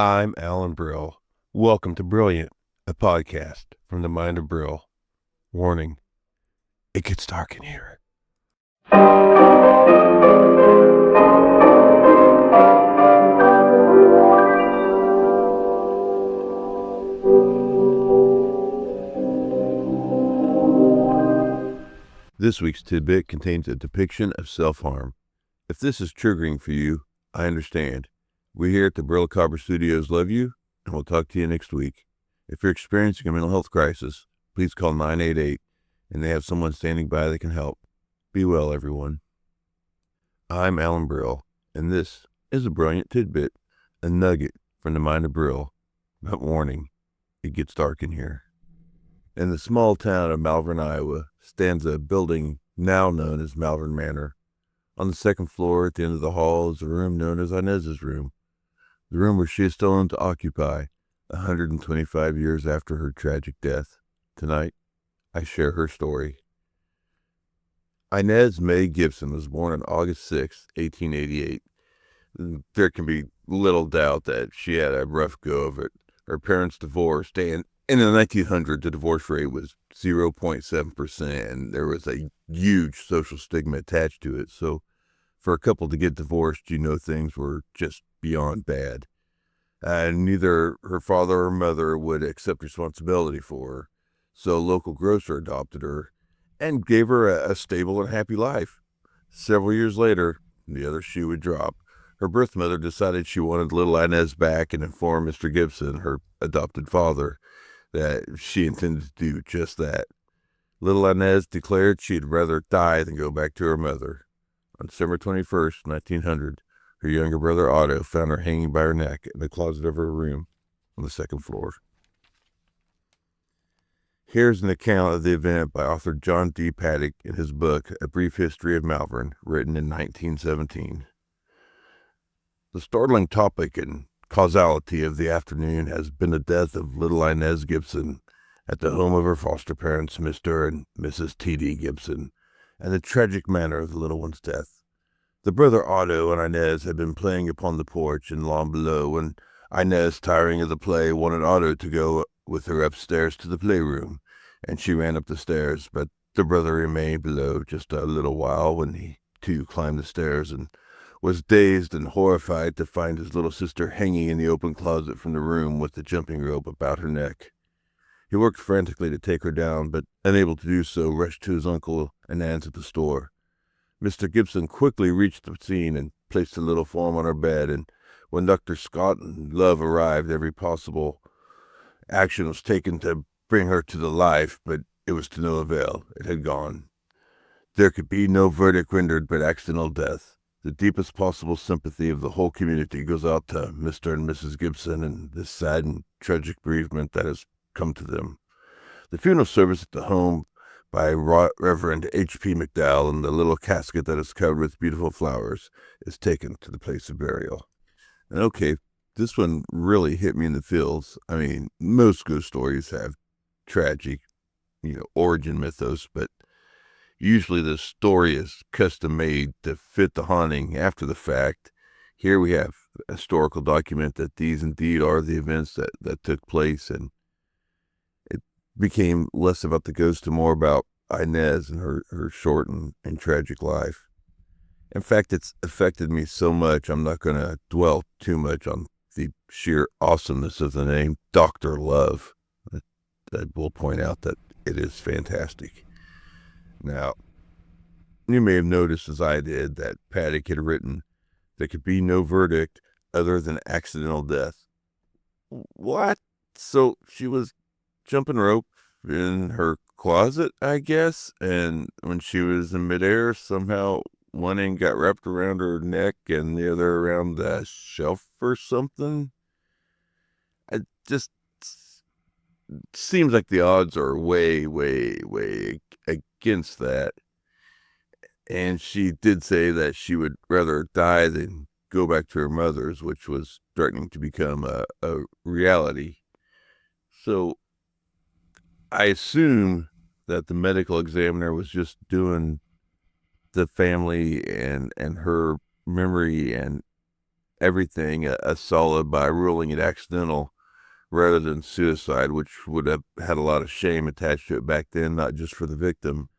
I'm Alan Brill. Welcome to Brilliant, a podcast from the mind of Brill. Warning, it gets dark in here. This week's tidbit contains a depiction of self-harm. If this is triggering for you, I understand. We here at the Brill Cobber Studios love you, and we'll talk to you next week. If you're experiencing a mental health crisis, please call 988, and they have someone standing by that can help. Be well, everyone. I'm Alan Brill, and this is a brilliant tidbit, a nugget from the mind of Brill. But warning, it gets dark in here. In the small town of Malvern, Iowa, stands a building now known as Malvern Manor. On the second floor, at the end of the hall, is a room known as Inez's room, the room where she is still known to occupy 125 years after her tragic death. Tonight, I share her story. Inez May Gibson was born on August 6, 1888. There can be little doubt that she had a rough go of it. Her parents divorced, and in the 1900s, the divorce rate was 0.7%, and there was a huge social stigma attached to it. So for a couple to get divorced, things were just beyond bad. Neither her father or mother would accept responsibility for her, so a local grocer adopted her and gave her a stable and happy life. Several years later, the other shoe would drop. Her birth mother decided she wanted little Inez back and informed Mr. Gibson, her adopted father, that she intended to do just that. Little Inez declared she'd rather die than go back to her mother. On December 21st, 1900, her younger brother Otto found her hanging by her neck in the closet of her room on the second floor. Here's an account of the event by author John D. Paddock in his book, A Brief History of Malvern, written in 1917. The startling topic and causality of the afternoon has been the death of little Inez Gibson at the home of her foster parents, Mr. and Mrs. T.D. Gibson, and the tragic manner of the little one's death. The brother Otto and Inez had been playing upon the porch and lawn below when Inez, tiring of the play, wanted Otto to go with her upstairs to the playroom, and she ran up the stairs, but the brother remained below just a little while when he, too, climbed the stairs and was dazed and horrified to find his little sister hanging in the open closet from the room with the jumping rope about her neck. He worked frantically to take her down, but unable to do so, rushed to his uncle and aunt's at the store. Mr. Gibson quickly reached the scene and placed the little form on her bed, and when Dr. Scott and Love arrived, every possible action was taken to bring her to the life, but it was to no avail. It had gone. There could be no verdict rendered but accidental death. The deepest possible sympathy of the whole community goes out to Mr. and Mrs. Gibson and this sad and tragic bereavement that has come to them. The funeral service at the home by Reverend H.P. McDowell, and the little casket that is covered with beautiful flowers is taken to the place of burial. And okay, this one really hit me in the feels. I mean, most ghost stories have tragic, origin mythos, but usually the story is custom made to fit the haunting after the fact. Here we have a historical document that these indeed are the events that took place, and it became less about the ghost and more about Inez and her short and tragic life. In fact, it's affected me so much, I'm not going to dwell too much on the sheer awesomeness of the name Dr. Love. I will point out that it is fantastic. Now, you may have noticed, as I did, that Paddock had written, there could be no verdict other than accidental death. What? So she was jumping rope in her closet, I guess, and when she was in midair, somehow one end got wrapped around her neck and the other around the shelf or something? It just seems like the odds are way, way, way against that. And she did say that she would rather die than go back to her mother's, which was threatening to become a reality. So I assume that the medical examiner was just doing the family and her memory and everything a solid by ruling it accidental rather than suicide, which would have had a lot of shame attached to it back then, not just for the victim,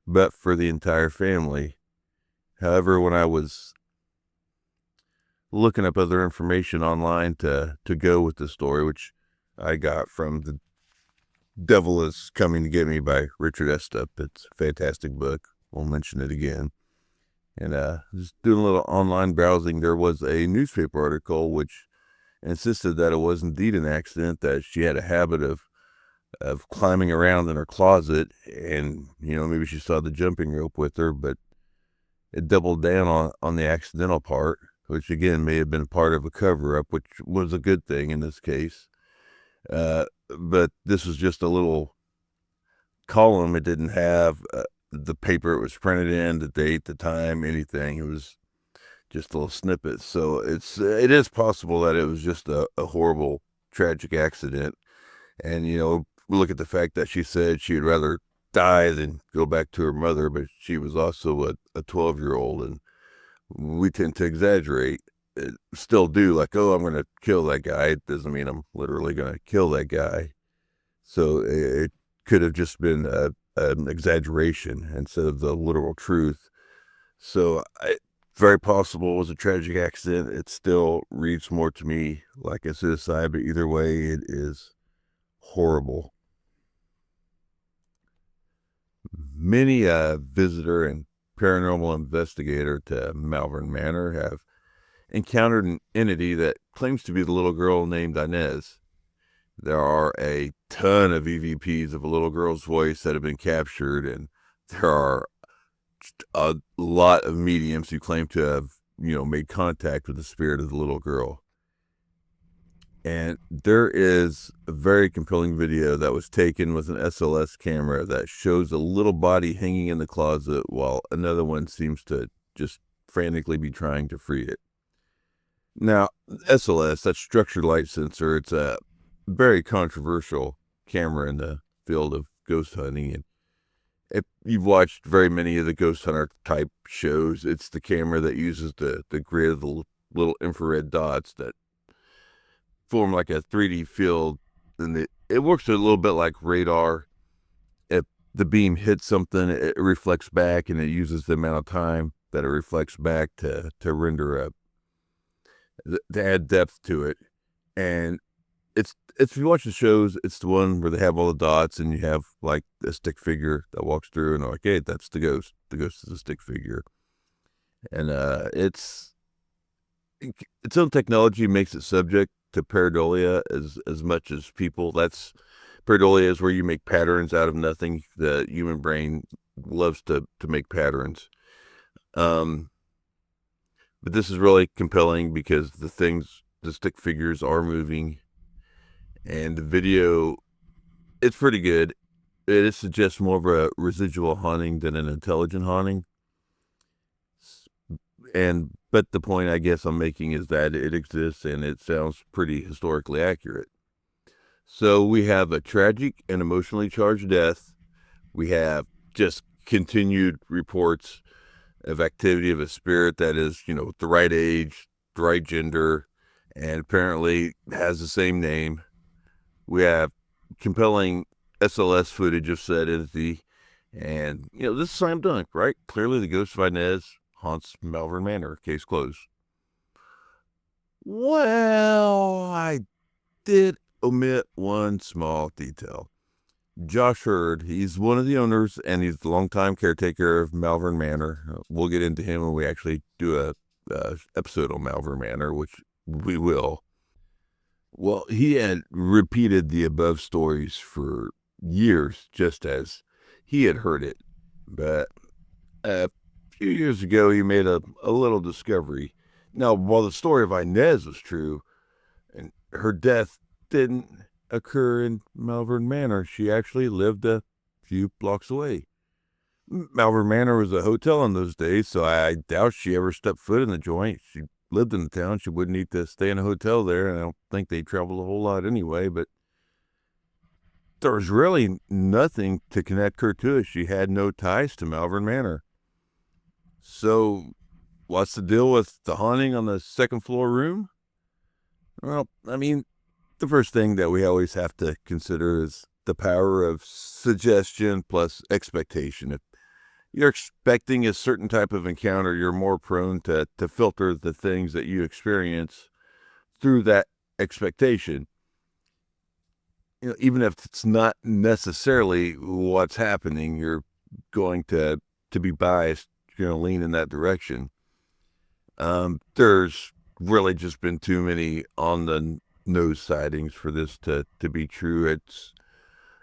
but for the entire family. However, when I was looking up other information online to go with the story, which I got from The Devil Is Coming to Get Me by Richard Estep. It's a fantastic book. Won't mention it again. And just doing a little online browsing, there was a newspaper article which insisted that it was indeed an accident, that she had a habit of climbing around in her closet, and maybe she saw the jumping rope with her, but it doubled down on the accidental part, which again may have been part of a cover-up, which was a good thing in this case. But this was just a little column. It didn't have the paper it was printed in, the date, the time, anything. It was just a little snippet. So it is possible that it was just a horrible, tragic accident. And we look at the fact that she said she'd rather die than go back to her mother, but she was also a 12-year-old, and we tend to exaggerate. Still do, like, oh, I'm going to kill that guy. It doesn't mean I'm literally going to kill that guy. So it could have just been an exaggeration instead of the literal truth. So very possible it was a tragic accident. It still reads more to me like a suicide, but either way, it is horrible. Many visitor and paranormal investigator to Malvern Manor have encountered an entity that claims to be the little girl named Inez. There are a ton of EVPs of a little girl's voice that have been captured, and there are a lot of mediums who claim to have, made contact with the spirit of the little girl. And there is a very compelling video that was taken with an SLS camera that shows a little body hanging in the closet while another one seems to just frantically be trying to free it. Now, SLS, that's structured light sensor, it's a very controversial camera in the field of ghost hunting. And if you've watched very many of the ghost hunter type shows, it's the camera that uses the grid of the little infrared dots that form like a 3D field, and it works a little bit like radar. If the beam hits something, it reflects back, and it uses the amount of time that it reflects back to render up, to add depth to it. And it's if you watch the shows, it's the one where they have all the dots, and you have like a stick figure that walks through, and they're like, hey, that's the ghost. The ghost is a stick figure. And its own technology makes it subject to pareidolia as much as people. That's pareidolia is where you make patterns out of nothing. The human brain loves to make patterns. But this is really compelling because the stick figures are moving, and the video, it's pretty good. It suggests more of a residual haunting than an intelligent haunting. But the point I guess I'm making is that it exists, and it sounds pretty historically accurate. So we have a tragic and emotionally charged death. We have just continued reports of activity of a spirit that is, the right age, the right gender, and apparently has the same name. We have compelling SLS footage of said entity, and this is slam dunk, right? Clearly the ghost of Inez haunts Malvern Manor. Case closed. Well, I did omit one small detail. Josh Hurd, he's one of the owners, and he's the longtime caretaker of Malvern Manor. We'll get into him when we actually do a episode on Malvern Manor, which we will. Well, he had repeated the above stories for years, just as he had heard it. But a few years ago, he made a little discovery. Now, while the story of Inez was true, and her death didn't occur in Malvern Manor, she actually lived a few blocks away. Malvern Manor was a hotel in those days, so I doubt she ever stepped foot in the joint. She lived in the town. She wouldn't need to stay in a hotel there, and I don't think they traveled a whole lot anyway, but there was really nothing to connect her to it. She had no ties to Malvern Manor. So what's the deal with the haunting on the second floor room? Well, I mean, the first thing that we always have to consider is the power of suggestion plus expectation. If you're expecting a certain type of encounter, you're more prone to filter the things that you experience through that expectation. Even if it's not necessarily what's happening, you're going to be biased, lean in that direction. There's really just been too many on the nose sightings for this to be true.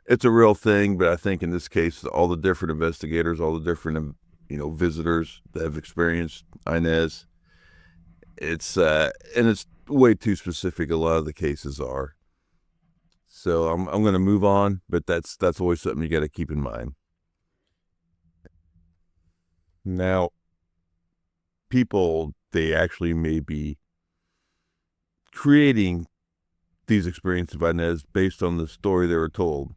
It's a real thing, but I think in this case, all the different investigators, all the different visitors that have experienced Inez, it's and it's way too specific. A lot of the cases are. So I'm going to move on, but that's always something you got to keep in mind. Now, people, they actually may be creating these experiences of Inez based on the story they were told.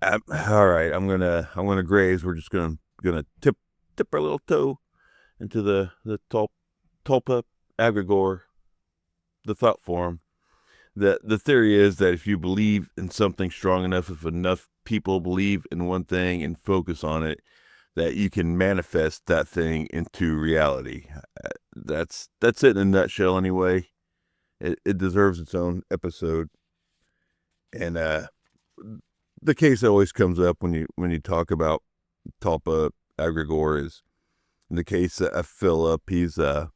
All right, I'm gonna graze. We're just gonna tip our little toe into the tulpa egregore, the thought form. The theory is that if you believe in something strong enough, if enough people believe in one thing and focus on it, that you can manifest that thing into reality. That's it in a nutshell. Anyway, it deserves its own episode. And the case that always comes up when you talk about tulpa egregore is the case of Philip. He's a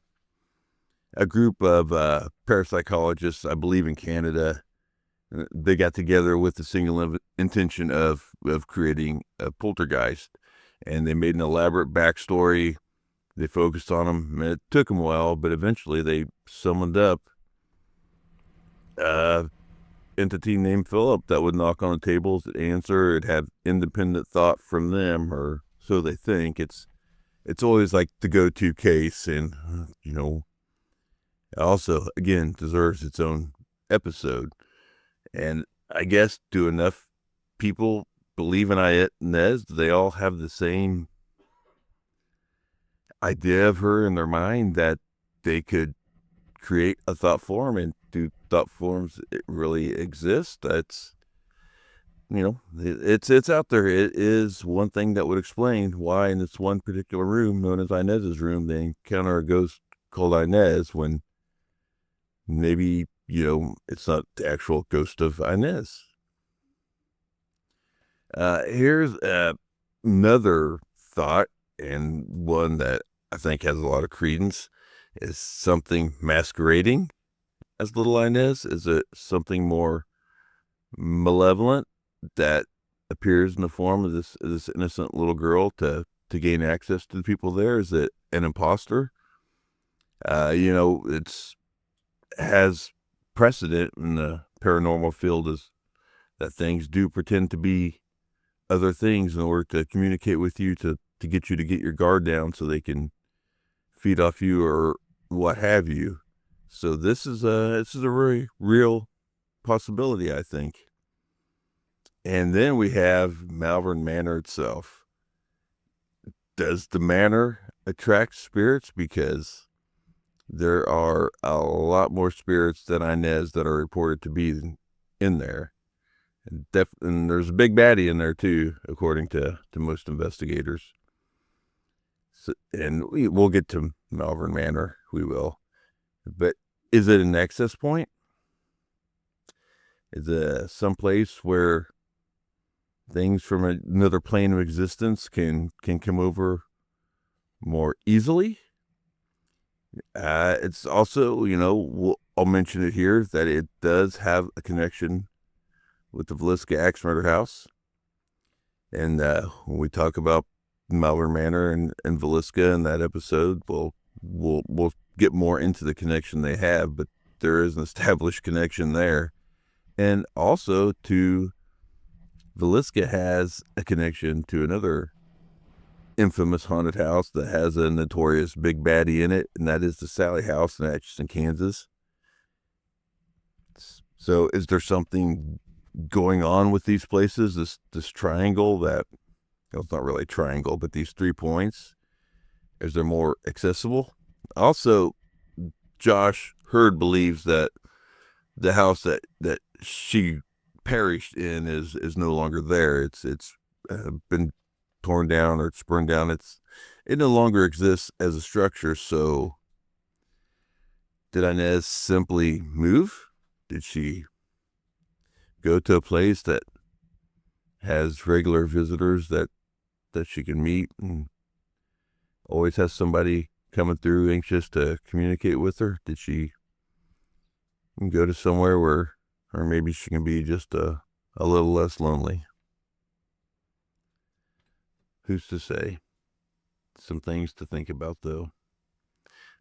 group of parapsychologists, I believe in Canada. They got together with the single intention of creating a poltergeist, and they made an elaborate backstory. They focused on him. It took them a while, but eventually they summoned up entity named Philip that would knock on the tables, answer. It had independent thought from them, or so they think. It's always like the go-to case, and also again deserves its own episode. And I guess, do enough people believe in Inez? They all have the same idea of her in their mind that they could create a thought form, and do thought forms really exist? That's it's out there. It is one thing that would explain why in this one particular room known as Inez's room they encounter a ghost called Inez, when maybe it's not the actual ghost of Inez. Here's another thought, and one that I think has a lot of credence. Is something masquerading as little Inez? Is it something more malevolent that appears in the form of this innocent little girl to gain access to the people there? Is it an imposter? It's has precedent in the paranormal field is that things do pretend to be other things in order to communicate with you, to get you to get your guard down so they can feed off you or what have you. So this is a very real possibility, I think. And then we have Malvern Manor itself. Does the manor attract spirits? Because there are a lot more spirits than Inez that are reported to be in there. And there's a big baddie in there too, according to most investigators. So, and we'll get to Malvern Manor. We will. But is it an access point? Is it someplace where things from another plane of existence can come over more easily? It's also, I'll mention it here, that it does have a connection with the Villisca Axe Murder House. And when we talk about Malvern Manor and Villisca in that episode, we'll get more into the connection they have, but there is an established connection there. And also to Villisca has a connection to another infamous haunted house that has a notorious big baddie in it, and that is the Sally House in Atchison, Kansas. So is there something going on with these places, this triangle that, it's not really a triangle, but these 3 points? Is there more accessible? Also, Josh Hurd believes that the house that she perished in is no longer there. It's been torn down, or it's burned down. It no longer exists as a structure. So, did Inez simply move? Did she go to a place that has regular visitors that she can meet, and always has somebody coming through anxious to communicate with her? Did she go to somewhere where, or maybe she can be just a little less lonely? Who's to say? Some things to think about, though.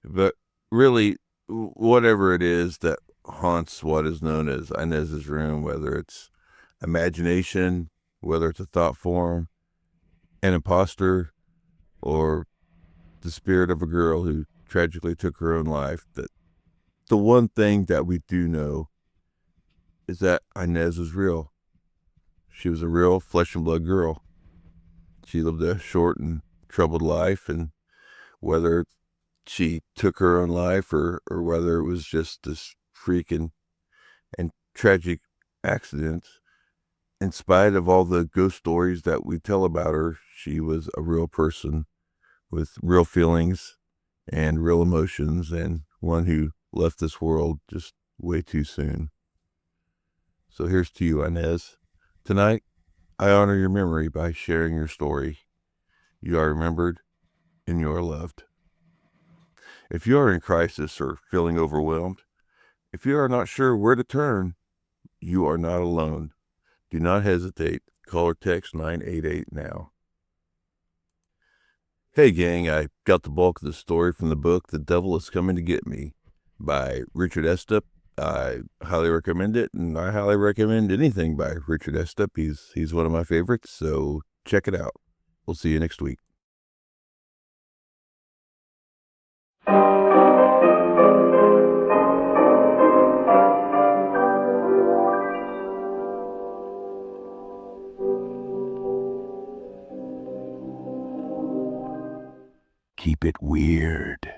But really, whatever it is that haunts what is known as Inez's room, whether it's imagination, whether it's a thought form, an imposter, or the spirit of a girl who tragically took her own life, that the one thing that we do know is that Inez was real. She was a real flesh and blood girl. She lived a short and troubled life, and whether she took her own life, or whether it was just this freak and tragic accident, in spite of all the ghost stories that we tell about her, she was a real person with real feelings and real emotions, and one who left this world just way too soon. So here's to you, Inez. Tonight, I honor your memory by sharing your story. You are remembered and you are loved. If you are in crisis or feeling overwhelmed, if you are not sure where to turn, you are not alone. Do not hesitate. Call or text 988 now. Hey gang, I got the bulk of the story from the book The Devil Is Coming to Get Me by Richard Estep. I highly recommend it, and I highly recommend anything by Richard Estep. He's one of my favorites, so check it out. We'll see you next week. Keep it weird.